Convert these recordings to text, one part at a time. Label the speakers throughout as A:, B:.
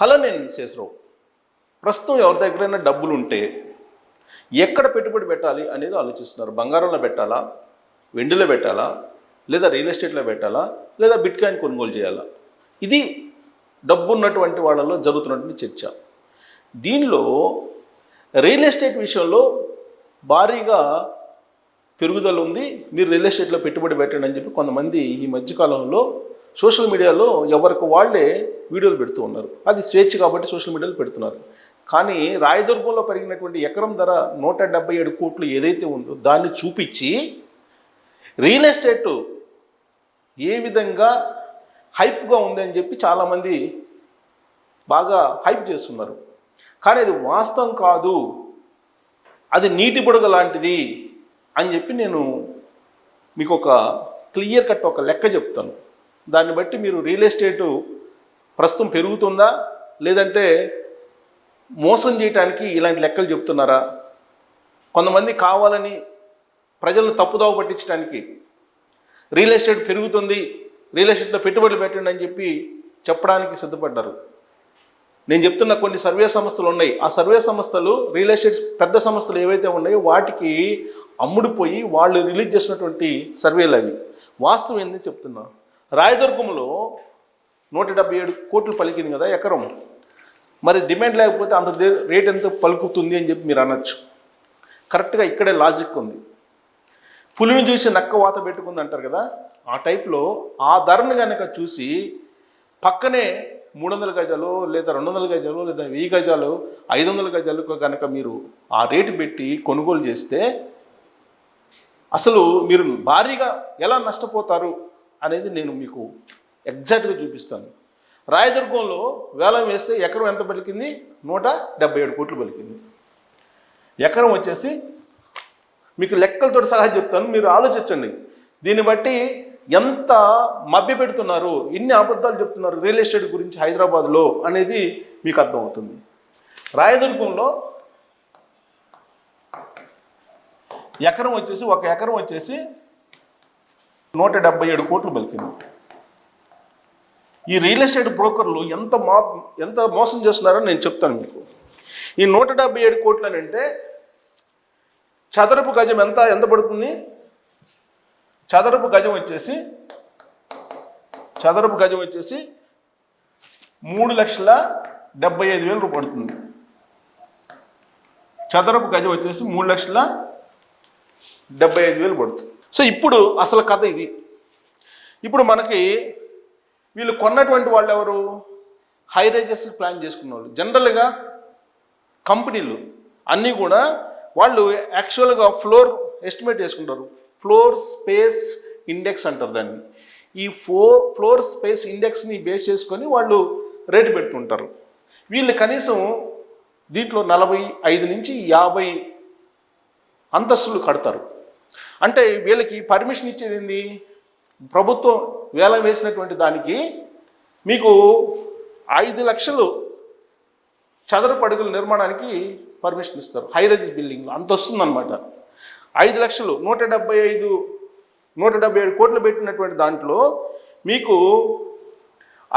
A: Hello, నేను శేషరావు. ప్రస్తుతం ఎవరి దగ్గరైనా డబ్బులు ఉంటే ఎక్కడ పెట్టుబడి పెట్టాలి అనేది ఆలోచిస్తున్నారు. బంగారంలో పెట్టాలా, వెండిలో పెట్టాలా, లేదా రియల్ ఎస్టేట్లో పెట్టాలా, లేదా బిట్కాయిన్ కొనుగోలు చేయాలా? ఇది డబ్బు ఉన్నటువంటి వాళ్ళలో జరుగుతున్నటువంటి చర్చ. దీనిలో రియల్ ఎస్టేట్ విషయంలో భారీగా పెరుగుదల ఉంది. మీరు రియల్ ఎస్టేట్లో పెట్టుబడి పెట్టండి అని చెప్పి కొంతమంది ఈ మధ్యకాలంలో సోషల్ మీడియాలో ఎవరికి వాళ్ళే వీడియోలు పెడుతూ ఉన్నారు. అది స్వేచ్ఛ కాబట్టి సోషల్ మీడియాలో పెడుతున్నారు. కానీ రాయదుర్గంలో పెరిగినటువంటి ఎకరం ధర 177 కోట్లు ఏదైతే ఉందో దాన్ని చూపించి రియల్ ఎస్టేట్ ఏ విధంగా హైప్గా ఉందని చెప్పి చాలామంది బాగా హైప్ చేస్తున్నారు. కానీ అది వాస్తవం కాదు, అది నీటి బుడగ లాంటిది అని చెప్పి నేను మీకు ఒక క్లియర్ కట్ ఒక లెక్క చెప్తాను. దాన్ని బట్టి మీరు రియల్ ఎస్టేటు ప్రస్తుతం పెరుగుతుందా, లేదంటే మోసం చేయడానికి ఇలాంటి లెక్కలు చెప్తున్నారా? కొంతమంది కావాలని ప్రజలను తప్పుదోవ పట్టించడానికి రియల్ ఎస్టేట్ పెరుగుతుంది, రియల్ ఎస్టేట్లో పెట్టుబడులు పెట్టండి అని చెప్పి చెప్పడానికి సిద్ధపడ్డారు. నేను చెప్తున్న కొన్ని సర్వే సంస్థలు ఉన్నాయి. ఆ సర్వే సంస్థలు రియల్ ఎస్టేట్ పెద్ద సంస్థలు ఏవైతే ఉన్నాయో వాటికి అమ్ముడిపోయి వాళ్ళు రిలీజ్ చేసినటువంటి సర్వేలు అవి. వాస్తవం ఏందని చెప్తున్నా. రాయదుర్గంలో 177 కోట్లు పలికింది కదా ఎకరం. మరి డిమాండ్ లేకపోతే అంత రేట్ ఎంత పలుకుతుంది అని చెప్పి మీరు అనొచ్చు. కరెక్ట్గా ఇక్కడే లాజిక్ ఉంది. పులిని చూసి నక్క వాత పెట్టుకుంది అంటారు కదా, ఆ టైప్లో ఆ ధరను కనుక చూసి పక్కనే 300 గజాలు లేదా 200 గజాలు లేదా 1000 గజాలు 500 గజాలకు కనుక మీరు ఆ రేటు పెట్టి కొనుగోలు చేస్తే అసలు మీరు భారీగా ఎలా నష్టపోతారు అనేది నేను మీకు ఎగ్జాక్ట్గా చూపిస్తాను. రాయదుర్గంలో వేలం వేస్తే ఎకరం ఎంత పలికింది? 177 కోట్లు పలికింది. ఎకరం వచ్చేసి మీకు లెక్కలతో సహా చెప్తాను, మీరు ఆలోచించండి. దీన్ని బట్టి ఎంత మభ్య పెడుతున్నారు, ఇన్ని అబద్ధాలు చెప్తున్నారు రియల్ ఎస్టేట్ గురించి హైదరాబాద్లో అనేది మీకు అర్థమవుతుంది. రాయదుర్గంలో ఎకరం వచ్చేసి ఒక ఎకరం వచ్చేసి 177 కోట్లు పలికింది. ఈ రియల్ ఎస్టేట్ బ్రోకర్లు ఎంత మోసం చేస్తున్నారో నేను చెప్తాను మీకు. ఈ 177 కోట్లు అని అంటే చదరపు గజం ఎంత పడుతుంది? చదరపు గజం వచ్చేసి 3,75,000 పడుతుంది. చదరపు గజం వచ్చేసి 3,75,000 పడుతుంది. సో ఇప్పుడు అసలు కథ ఇది. ఇప్పుడు మనకి వీళ్ళు కొన్నటువంటి వాళ్ళు ఎవరు? హై రైజెస్ ప్లాన్ చేసుకున్న వాళ్ళు. జనరల్గా కంపెనీలు అన్నీ కూడా వాళ్ళు యాక్చువల్గా ఫ్లోర్ ఎస్టిమేట్ చేసుకుంటారు. ఫ్లోర్ స్పేస్ ఇండెక్స్ అంటారు దాన్ని. ఈ ఫ్లోర్ స్పేస్ ఇండెక్స్ని బేస్ చేసుకొని వాళ్ళు రేటు పెడుతుంటారు. వీళ్ళు కనీసం దీంట్లో 45 నుంచి 50 అంతస్తులు కడతారు. అంటే వీళ్ళకి పర్మిషన్ ఇచ్చేది ఏంది? ప్రభుత్వం వేలం వేసినటువంటి దానికి మీకు 5 లక్షలు చదరపు అడుగుల నిర్మాణానికి పర్మిషన్ ఇస్తారు. హై రైజ్ బిల్డింగ్లో అంత వస్తుందన్నమాట. 5 లక్షలు 177 కోట్లు పెట్టినటువంటి దాంట్లో మీకు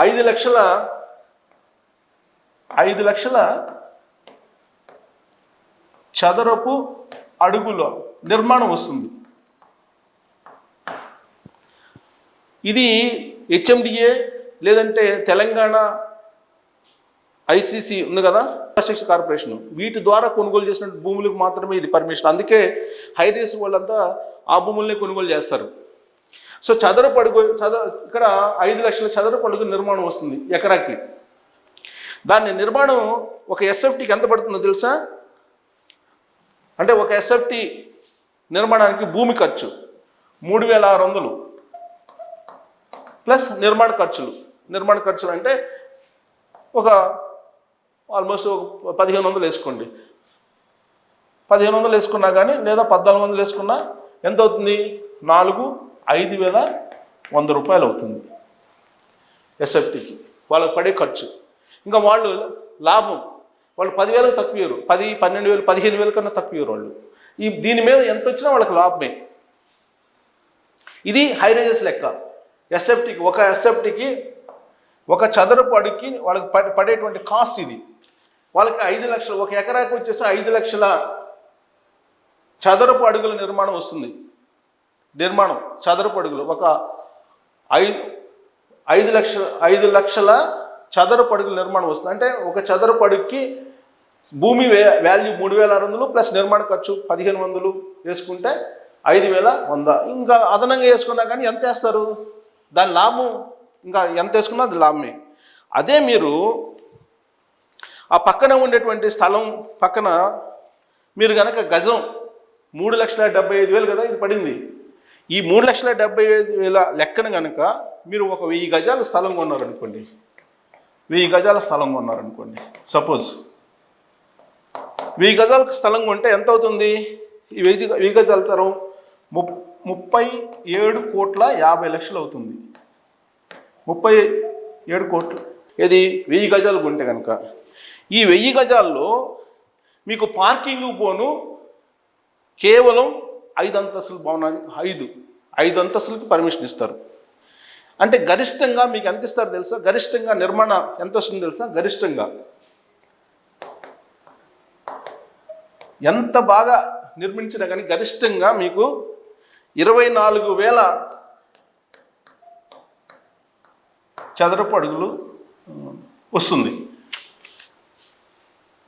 A: 5 లక్షల చదరపు అడుగుల నిర్మాణం వస్తుంది. ఇది హెచ్ఎండిఏ లేదంటే తెలంగాణ ఐసీసీ ఉంది కదా, ఇన్ఫ్రాస్ట్రక్చర్ కార్పొరేషన్, వీటి ద్వారా కొనుగోలు చేసిన భూములకు మాత్రమే ఇది పర్మిషన్. అందుకే హైరేస్ వాళ్ళంతా ఆ భూముల్ని కొనుగోలు చేస్తారు. సో ఇక్కడ 5 లక్షల చదరపు అడుగు నిర్మాణం వస్తుంది ఎకరాకి. దాని నిర్మాణం ఒక ఎస్ఎఫ్టీకి ఎంత పడుతుందో తెలుసా? అంటే ఒక ఎస్ఎఫ్టీ నిర్మాణానికి భూమి ఖర్చు 3,600 ప్లస్ నిర్మాణ ఖర్చులు అంటే ఒక ఆల్మోస్ట్ 1,500 వేసుకోండి. 1,500 వేసుకున్నా కానీ లేదా 1,400 వేసుకున్నా ఎంత అవుతుంది? 5,100 రూపాయలు అవుతుంది ఎస్ఎఫ్టీకి వాళ్ళకి పడే ఖర్చు. ఇంకా వాళ్ళు లాభం వాళ్ళు 10,000 తక్కువ ఇవ్వరు, 10, 12,000, 15,000 కన్నా తక్కువ ఇవ్వరు వాళ్ళు. దీని మీద ఎంత వచ్చినా వాళ్ళకి లాభమే. ఇది హై రైజెస్ లెక్క. ఒక ఎస్ఎఫ్టీకి ఒక చదరపు అడుగుకి వాళ్ళకి పడేటువంటి కాస్ట్ ఇది. వాళ్ళకి 5 లక్షలు, ఒక ఎకరాకి వచ్చేసి 5 లక్షల చదరపు అడుగుల నిర్మాణం వస్తుంది. చదరపు అడుగులు ఒక 5 లక్షల చదరపు అడుగుల నిర్మాణం వస్తుంది. అంటే ఒక చదరపు అడుగుకి భూమి వాల్యూ 3600 ప్లస్ నిర్మాణ ఖర్చు 1500 వేసుకుంటే 5100. ఇంకా అదనంగా వేసుకున్నా కానీ ఎంత వేస్తారు? దాని లాభం ఇంకా ఎంత వేసుకున్నా అది లాభమే. అదే మీరు ఆ పక్కన ఉండేటువంటి స్థలం పక్కన మీరు కనుక గజం 3,75,000 కదా ఇది పడింది. ఈ 3,75,000 లెక్కన కనుక మీరు ఒక 1000 గజాల స్థలం కొన్నారనుకోండి, 1000 గజాల స్థలం కొన్నారనుకోండి, సపోజ్ 1000 గజాల స్థలం కొంటే ఎంత అవుతుంది? ఈ 1000 గజాల తరం 37,50,00,000 అవుతుంది. 37 కోట్లు. ఇది 1000 గజాలు కొంటే కనుక ఈ 1000 గజాల్లో మీకు పార్కింగ్ పోను కేవలం 5 అంతస్తుల భవనానికి 5 అంతస్తులకి పర్మిషన్ ఇస్తారు. అంటే గరిష్టంగా మీకు ఎంత ఇస్తారు తెలుసా? గరిష్టంగా నిర్మాణ ఎంత వస్తుంది తెలుసా? గరిష్టంగా ఎంత బాగా నిర్మించినా కానీ గరిష్టంగా మీకు 24,000 చదరపు అడుగులు వస్తుంది.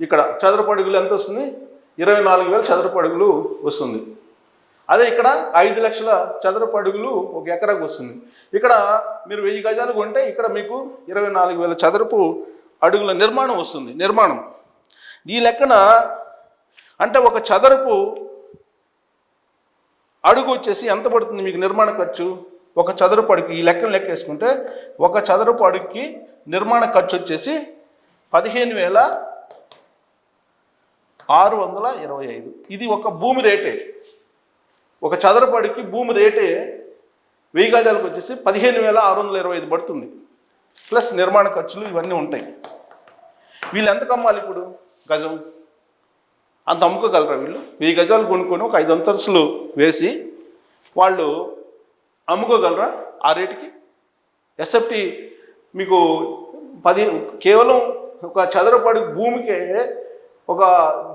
A: ఇక్కడ చదరపు అడుగులు ఎంత వస్తుంది? 24,000 చదరపు అడుగులు వస్తుంది. అదే ఇక్కడ 5 లక్షల చదరపు అడుగులు ఒక ఎకరాకు వస్తుంది. ఇక్కడ మీరు 1000 గజాలు కొంటే ఇక్కడ మీకు 24,000 చదరపు అడుగుల నిర్మాణం వస్తుంది. ఈ లెక్కన అంటే ఒక చదరపు అడుగు వచ్చేసి ఎంత పడుతుంది మీకు నిర్మాణ ఖర్చు? ఒక చదరపు అడుగు ఈ లెక్క వేసుకుంటే ఒక చదరపు అడుగుకి నిర్మాణ ఖర్చు వచ్చేసి 15,625. ఇది ఒక భూమి రేటే. ఒక చదరపు అడుగుకి భూమి రేటే 1000 గజాలకు వచ్చేసి 15,625 పడుతుంది. ప్లస్ నిర్మాణ ఖర్చులు ఇవన్నీ ఉంటాయి. వీళ్ళు ఎంతకు అమ్మాలి ఇప్పుడు గజం? అంత అమ్ముకోగలరా వీళ్ళు? 1000 గజాలు కొనుక్కొని ఒక 5 అంతస్తులు వేసి వాళ్ళు అమ్ముకోగలరా ఆ రేటుకి? ఎస్ఎఫ్టీ మీకు కేవలం ఒక చదరపు అడుగు భూమికే, ఒక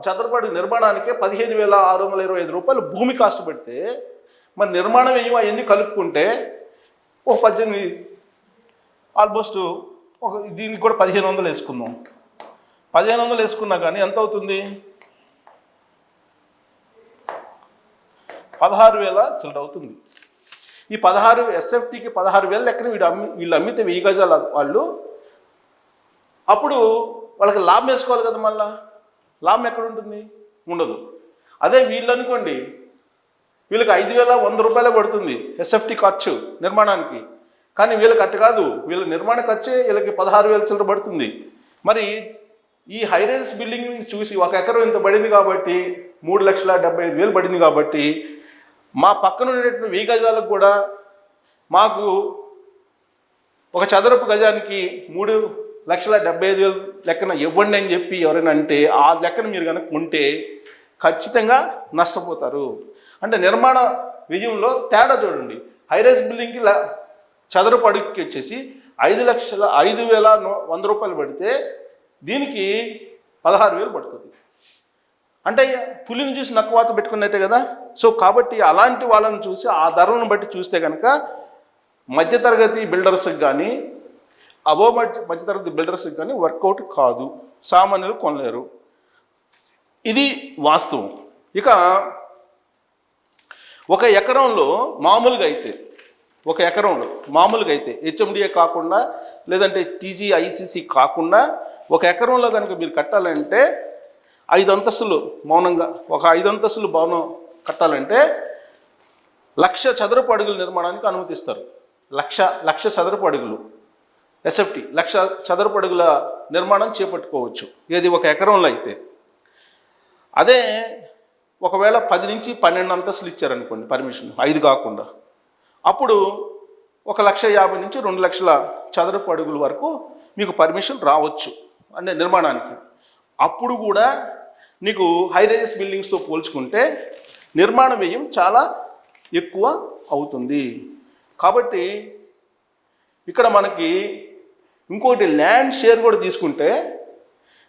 A: చదరపు అడుగు నిర్మాణానికే 15,625 రూపాయలు భూమి కాస్ట్ పెడితే మరి నిర్మాణం వ్యయం అవన్నీ కలుపుకుంటే ఒక 18, ఆల్మోస్ట్ ఒక దీనికి కూడా 1,500 వేసుకుందాం. 1,500 వేసుకున్నా కానీ ఎంత అవుతుంది? 16,000 చిల్లర అవుతుంది. ఈ 16 ఎస్ఎఫ్టీకి 16,000 లెక్కన వీళ్ళు అమ్మితే 1000 గజాల వాళ్ళు అప్పుడు వాళ్ళకి లాభం వేసుకోవాలి కదా. మళ్ళా లాభం ఎక్కడ ఉంటుంది? ఉండదు. అదే వీళ్ళు అనుకోండి, వీళ్ళకి 5,100 రూపాయలే పడుతుంది ఎస్ఎఫ్టీ ఖర్చు నిర్మాణానికి. కానీ వీళ్ళకి అట్టు కాదు, వీళ్ళ నిర్మాణ ఖర్చే వీళ్ళకి 16,000 చిల్లర పడుతుంది. మరి ఈ హైరైజ్ బిల్డింగ్ చూసి ఒక ఎకరం ఇంత పడింది కాబట్టి 3,75,000 పడింది కాబట్టి మా పక్కన ఉండేటువంటి 1000 గజాలకు కూడా మాకు ఒక చదరపు గజానికి 3,75,000 లెక్కన ఇవ్వండి అని చెప్పి ఎవరైనా అంటే ఆ లెక్కన మీరు కనుక ఉంటే ఖచ్చితంగా నష్టపోతారు. అంటే నిర్మాణ వ్యయంలో తేడా చూడండి. హైరైజ్ బిల్డింగ్కి చదరపు అడుగుకి వచ్చేసి 5,100 రూపాయలు పడితే దీనికి 16,000 పడుతుంది. అంటే పులిని చూసి నక్కువాత పెట్టుకున్నట్టే కదా. సో కాబట్టి అలాంటి వాళ్ళని చూసి ఆ ధరలను బట్టి చూస్తే కనుక మధ్యతరగతి బిల్డర్స్కి కానీ మధ్యతరగతి బిల్డర్స్కి కానీ వర్కౌట్ కాదు, సామాన్యులు కొనలేరు. ఇది వాస్తవం. ఇక ఒక ఎకరంలో మామూలుగా అయితే హెచ్ఎండిఏ కాకుండా లేదంటే టీజీఐసిసి కాకుండా ఒక ఎకరంలో కనుక మీరు కట్టాలంటే 5 అంతస్తులు మౌనంగా ఒక 5 అంతస్తులు భవనం కట్టాలంటే 1,00,000 చదరపు అడుగుల నిర్మాణానికి అనుమతిస్తారు. 1,00,000 చదరపు అడుగులు ఎస్ఎఫ్టీ 1,00,000 చదరపు అడుగుల నిర్మాణం చేపట్టుకోవచ్చు. ఏది ఒక ఎకరంలో అయితే. అదే ఒకవేళ 10 నుంచి 12 అంతస్తులు ఇచ్చారనుకోండి పర్మిషన్, 5 కాకుండా, అప్పుడు 1,50,000 నుంచి 2,00,000 చదరపు అడుగుల వరకు మీకు పర్మిషన్ రావచ్చు అంటే నిర్మాణానికి. అప్పుడు కూడా నీకు హైరైజెస్ బిల్డింగ్స్తో పోల్చుకుంటే నిర్మాణ వ్యయం చాలా ఎక్కువ అవుతుంది. కాబట్టి ఇక్కడ మనకి ఇంకోటి ల్యాండ్ షేర్ కూడా తీసుకుంటే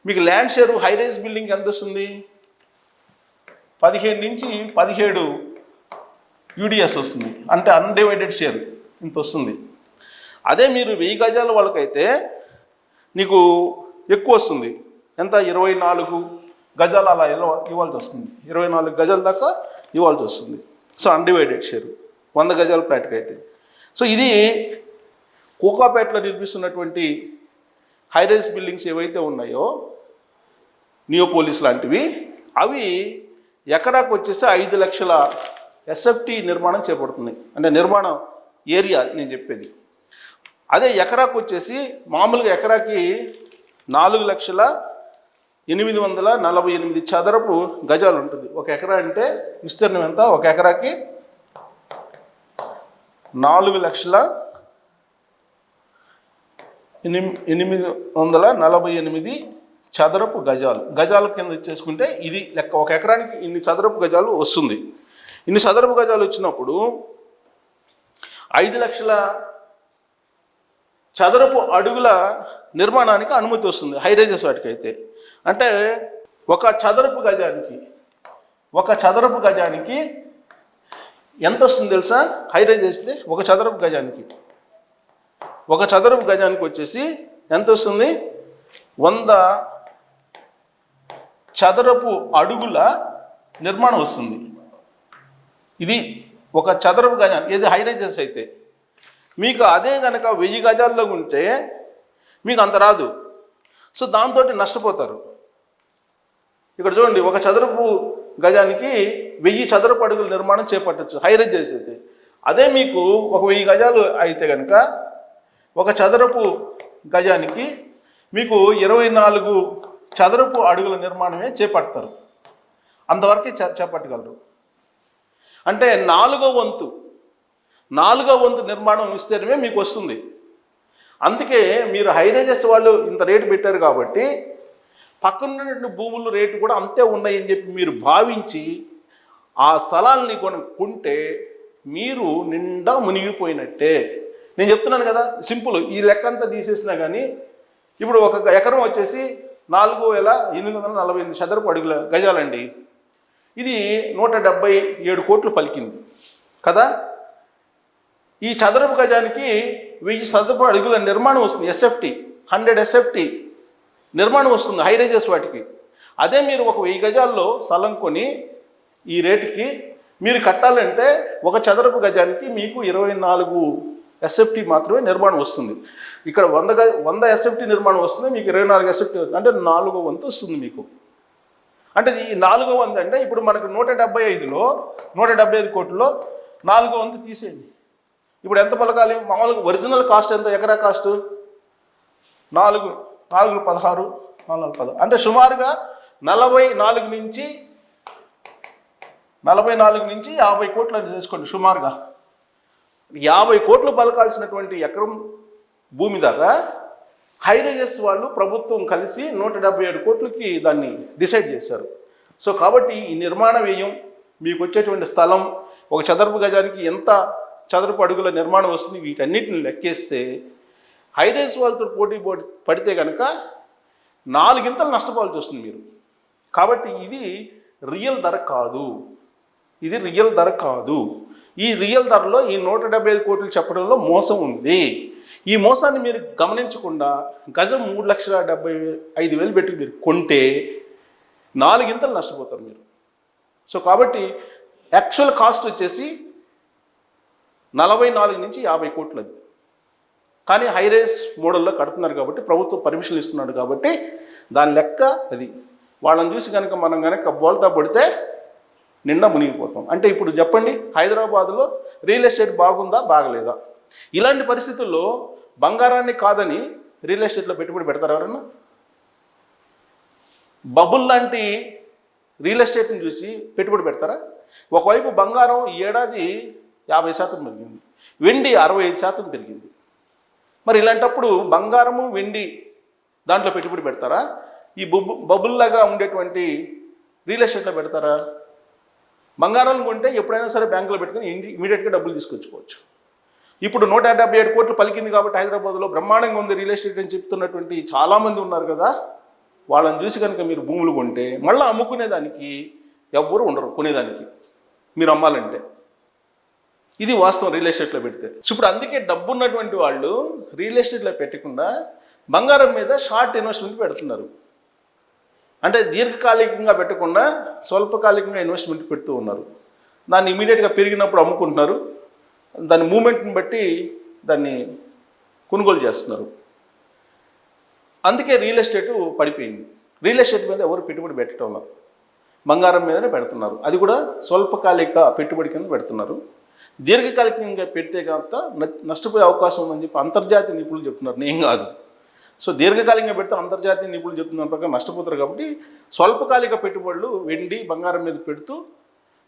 A: మీకు land share high rise building ఎంత వస్తుంది? 15 నుంచి 17 యూడిఎస్ వస్తుంది, అంటే అన్డివైడెడ్ షేర్ ఇంత వస్తుంది. అదే మీరు 1000 గజాల వాళ్ళకైతే నీకు ఎక్కువ వస్తుంది. ఎంత? 24 గజాలు అలా ఇవ్వాల్సి వస్తుంది, 24 గజాల దాకా ఇవ్వాల్సి వస్తుంది. సో అన్డివైడెడ్ షేర్ 100 గజాల ప్లాట్కి అయితే. సో ఇది కోకాపేటలో నిర్మిస్తున్నటువంటి హైరైజ్ బిల్డింగ్స్ ఏవైతే ఉన్నాయో నియోపోలిస్ లాంటివి, అవి ఎకరాకు వచ్చేసి 5 లక్షల ఎస్ఎఫ్టీ నిర్మాణం చేపడుతున్నాయి. అంటే నిర్మాణం ఏరియా నేను చెప్పేది. అదే ఎకరాకు వచ్చేసి మామూలుగా ఎకరాకి 4,848 చదరపు గజాలు ఉంటుంది. ఒక ఎకరా అంటే విస్తీర్ణం ఎంత? ఒక ఎకరాకి 4,848 చదరపు గజాలు. గజాల కింద చేసుకుంటే ఇది లెక్క. ఒక ఎకరానికి ఇన్ని చదరపు గజాలు వస్తుంది. ఇన్ని చదరపు గజాలు వచ్చినప్పుడు 5 లక్షల చదరపు అడుగుల నిర్మాణానికి అనుమతి వస్తుంది హైరైజెస్ వాటికైతే. అంటే ఒక చదరపు గజానికి ఎంత వస్తుంది తెలుసా? హైరైజ్ చేస్తే ఒక చదరపు గజానికి వచ్చేసి ఎంత వస్తుంది? 100 చదరపు అడుగుల నిర్మాణం వస్తుంది. ఇది ఒక చదరపు గజానికి, ఏది హైరైజెస్ అయితే. మీకు అదే కనుక 1000 గజాల్లో ఉంటే మీకు అంత రాదు. సో దాంతో నష్టపోతారు. ఇక్కడ చూడండి, ఒక చదరపు గజానికి 1000 చదరపు అడుగుల నిర్మాణం చేపట్టచ్చు హైరైజెస్ అయితే. అదే మీకు ఒక 1000 గజాలు అయితే కనుక ఒక చదరపు గజానికి మీకు 24 చదరపు అడుగుల నిర్మాణమే చేపడతారు. అంతవరకే చేపట్టగలరు. అంటే 4వ వంతు నిర్మాణం విస్తీర్ణమే మీకు వస్తుంది. అందుకే మీరు హైరైజెస్ వాళ్ళు ఇంత రేటు పెట్టారు కాబట్టి పక్కన భూముల రేటు కూడా అంతే ఉన్నాయని చెప్పి మీరు భావించి ఆ స్థలాల్ని కొంటే మీరు నిండా మునిగిపోయినట్టే. నేను చెప్తున్నాను కదా, సింపుల్. ఈ లెక్క అంతా తీసేసినా కానీ ఇప్పుడు ఒక ఎకరం వచ్చేసి 4,848 చదరపు అడుగుల గజాలండి. ఇది 177 కోట్లు పలికింది కదా. ఈ చదరపు గజానికి 1000 చదరపు అడుగుల నిర్మాణం వస్తుంది. ఎస్ఎఫ్టీ 100 ఎస్ఎఫ్టీ నిర్మాణం వస్తుంది హైరైజెస్ వాటికి. అదే మీరు ఒక 1000 గజాల్లో స్థలం కొని ఈ రేటుకి మీరు కట్టాలంటే ఒక చదరపు గజానికి మీకు 24 ఎస్ఎఫ్టీ మాత్రమే నిర్మాణం వస్తుంది. ఇక్కడ 100 ఎస్ఎఫ్టీ నిర్మాణం వస్తుంది, మీకు 24 ఎస్ఎఫ్టీ వస్తుంది. అంటే 4వ వంతు వస్తుంది మీకు. అంటే ఈ 4వ వంతు అంటే ఇప్పుడు మనకు 175 కోట్లలో 4వ వంతు తీసేయండి. ఇప్పుడు ఎంత పలకాలి? మామూలుగా ఒరిజినల్ కాస్ట్ ఎంత? ఎకరా కాస్ట్ 4,16 అంటే సుమారుగా 44 నుంచి 50 కోట్లు అని చేసుకోండి. సుమారుగా 50 కోట్లు పలకాల్సినటువంటి ఎకరం భూమి ధర హైరైజెస్ వాళ్ళు ప్రభుత్వం కలిసి 177 కోట్లకి దాన్ని డిసైడ్ చేశారు. సో కాబట్టి ఈ నిర్మాణ వ్యయం, మీకు వచ్చేటువంటి స్థలం, ఒక చదరపు గజానికి ఎంత చదరపు అడుగుల నిర్మాణం వస్తుంది, వీటన్నిటిని లెక్కేస్తే హైరైజ్ వాళ్ళతో పోటీ పడితే కనుక 4 గింతలు నష్టపోవాల్సి వస్తుంది మీరు. కాబట్టి ఇది రియల్ ధర కాదు. ఈ రియల్ ధరలో ఈ 175 కోట్లు చెప్పడంలో మోసం ఉంది. ఈ మోసాన్ని మీరు గమనించకుండా గజం 3,75,000 పెట్టి మీరు కొంటే 4 గింతలు నష్టపోతారు మీరు. సో కాబట్టి యాక్చువల్ కాస్ట్ వచ్చేసి 44 నుంచి 50 కోట్లు అది. కానీ హైరైజ్ మోడల్లో కడుతున్నారు కాబట్టి, ప్రభుత్వం పర్మిషన్ ఇస్తున్నాడు కాబట్టి దాని లెక్క అది. వాళ్ళని చూసి కనుక మనం కనుక బోల్తా పడితే నిండా మునిగిపోతాం. అంటే ఇప్పుడు చెప్పండి, హైదరాబాద్లో రియల్ ఎస్టేట్ బాగుందా బాగలేదా? ఇలాంటి పరిస్థితుల్లో బంగారాన్ని కాదని రియల్ ఎస్టేట్లో పెట్టుబడి పెడతారు ఎవరన్నా? బబుల్ లాంటి రియల్ ఎస్టేట్ని చూసి పెట్టుబడి పెడతారా? ఒకవైపు బంగారం ఈ ఏడాది 50% పెరిగింది, వెండి 65% పెరిగింది. మరి ఇలాంటప్పుడు బంగారము వెండి దాంట్లో పెట్టుబడి పెడతారా? ఈ బబుల్లాగా ఉండేటువంటి రియల్ ఎస్టేట్లో పెడతారా? బంగారం కొంటే ఎప్పుడైనా సరే బ్యాంకులో పెట్టుకుని ఇమీడియట్గా డబ్బులు తీసుకొచ్చుకోవచ్చు. ఇప్పుడు 177 కోట్లు పలికింది కాబట్టి హైదరాబాద్లో బ్రహ్మాండంగా ఉంది రియల్ ఎస్టేట్ అని చెప్తున్నటువంటి చాలామంది ఉన్నారు కదా, వాళ్ళని చూసి కనుక మీరు భూములు కొంటే మళ్ళీ అమ్ముకునేదానికి ఎవ్వరు ఉండరు కొనేదానికి, మీరు అమ్మాలంటే. ఇది వాస్తవం రియల్ ఎస్టేట్లో పెడితే. ఇప్పుడు అందుకే డబ్బు ఉన్నటువంటి వాళ్ళు రియల్ ఎస్టేట్లో పెట్టకుండా బంగారం మీద షార్ట్ ఇన్వెస్ట్మెంట్ పెడుతున్నారు. అంటే దీర్ఘకాలికంగా పెట్టకుండా స్వల్పకాలికంగా ఇన్వెస్ట్మెంట్ పెడుతూ ఉన్నారు. దాన్ని ఇమీడియట్గా పెరిగినప్పుడు అమ్ముకుంటున్నారు, దాని మూమెంట్ని బట్టి దాన్ని కొనుగోలు చేస్తున్నారు. అందుకే రియల్ ఎస్టేట్ పడిపోయింది. రియల్ ఎస్టేట్ మీద ఎవరు పెట్టుబడి పెట్టడం లేదు, బంగారం మీదనే పెడుతున్నారు. అది కూడా స్వల్పకాలిక పెట్టుబడి కింద పెడుతున్నారు. దీర్ఘకాలికంగా పెడితే కాక నష్టపోయే అవకాశం ఉందని చెప్పి అంతర్జాతీయ నిపుణులు చెప్తున్నారు, నేను కాదు. సో దీర్ఘకాలికంగా పెడితే అంతర్జాతీయ నిపుణులు చెప్తున్న ప్రకారం నష్టపోతారు. కాబట్టి స్వల్పకాలిక పెట్టుబడులు వెండి బంగారం మీద పెడుతూ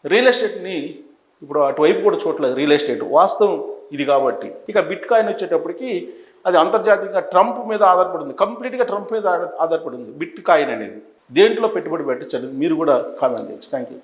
A: రియల్ ఎస్టేట్ని ఇప్పుడు అటువైపు కూడా చూడలేదు రియల్ ఎస్టేట్. వాస్తవం ఇది కాబట్టి. ఇక బిట్ కాయిన్ వచ్చేటప్పటికి అది అంతర్జాతీయంగా ట్రంప్ మీద ఆధారపడింది, కంప్లీట్గా ట్రంప్ మీద ఆధారపడింది బిట్ కాయిన్ అనేది. దేంట్లో పెట్టుబడి పెట్టచ్చు మీరు కూడా కామెంట్ చేయొచ్చు. Thank you.